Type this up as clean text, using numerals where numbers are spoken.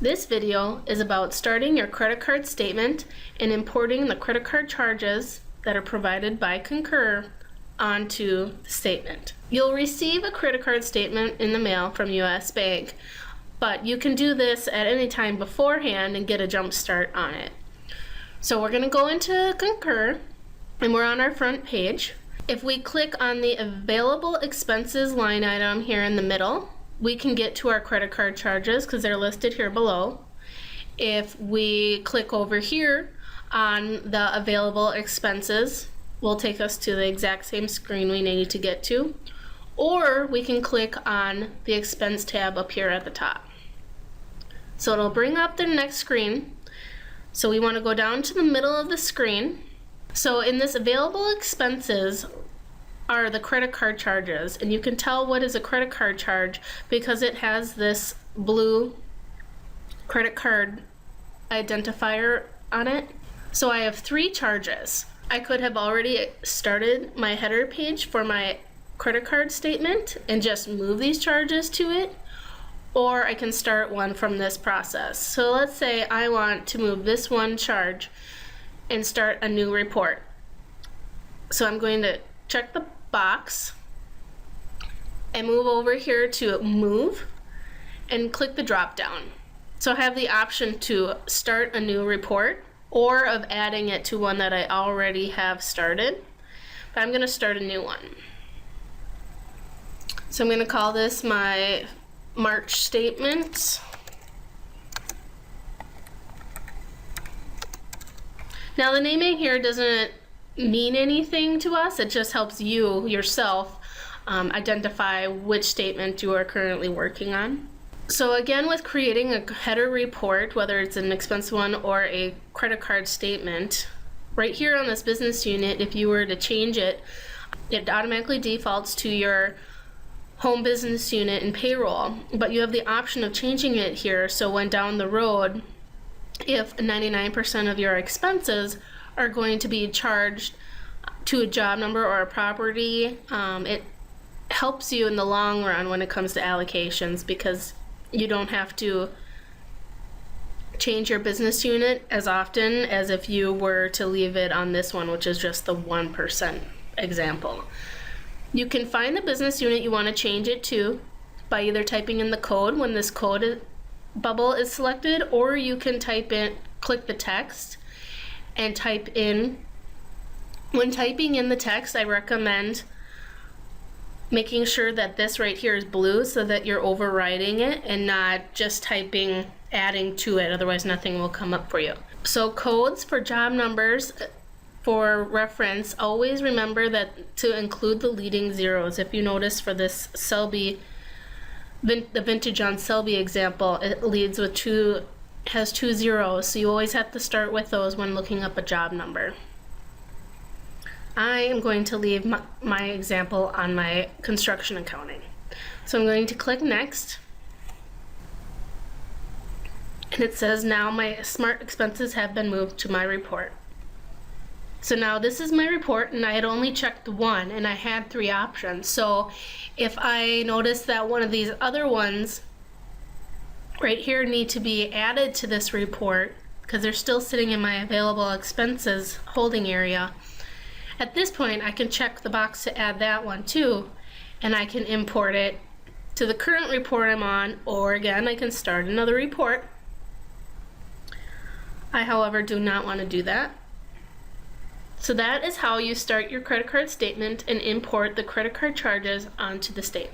This video is about starting your credit card statement and importing the credit card charges that are provided by Concur onto the statement. You'll receive a credit card statement in the mail from US Bank, but you can do this at any time beforehand and get a jump start on it. So we're going to go into Concur and we're on our front page. If we click on the available expenses line item here in the middle, we can get to our credit card charges because they're listed here below. If we click over here on the available expenses, will take us to the exact same screen we need to get to, or we can click on the expense tab up here at the top. So it'll bring up the next screen. So we want to go down to the middle of the screen. So in this available expenses are the credit card charges, and you can tell what is a credit card charge because it has this blue credit card identifier on it. So I have 3 charges. I could have already started my header page for my credit card statement and just move these charges to it, or I can start one from this process. So let's say I want to move this one charge and start a new report. So I'm going to check the box and move over here to move and click the drop down. So I have the option to start a new report or of adding it to one that I already have started, but I'm going to start a new one. So I'm going to call this my March statement. Now the naming here doesn't mean anything to us, it just helps you yourself identify which statement you are currently working on. So again, with creating a header report, whether it's an expense one or a credit card statement, right here on this business unit, if you were to change it, it automatically defaults to your home business unit and payroll, but you have the option of changing it here, so when down the road, if 99% of your expenses are going to be charged to a job number or a property, it helps you in the long run when it comes to allocations because you don't have to change your business unit as often as if you were to leave it on this one, which is just the 1% example. You can find the business unit you want to change it to by either typing in the code when this code bubble is selected, or you can click the text and type in. When typing in the text, I recommend making sure that this right here is blue so that you're overriding it and not just adding to it, otherwise nothing will come up for you. So codes for job numbers, for reference, always remember that to include the leading zeros. If you notice for this Selby, the vintage on Selby example, it leads with has 2 zeros, so you always have to start with those when looking up a job number. I am going to leave my example on my construction accounting. So I'm going to click next. And it says now my smart expenses have been moved to my report. So now this is my report, and I had only checked one and I had 3 options. So if I notice that one of these other ones right here need to be added to this report because they're still sitting in my available expenses holding area, at this point I can check the box to add that one too, and I can import it to the current report I'm on, or again I can start another report. I, however, do not want to do that. So that is how you start your credit card statement and import the credit card charges onto the statement.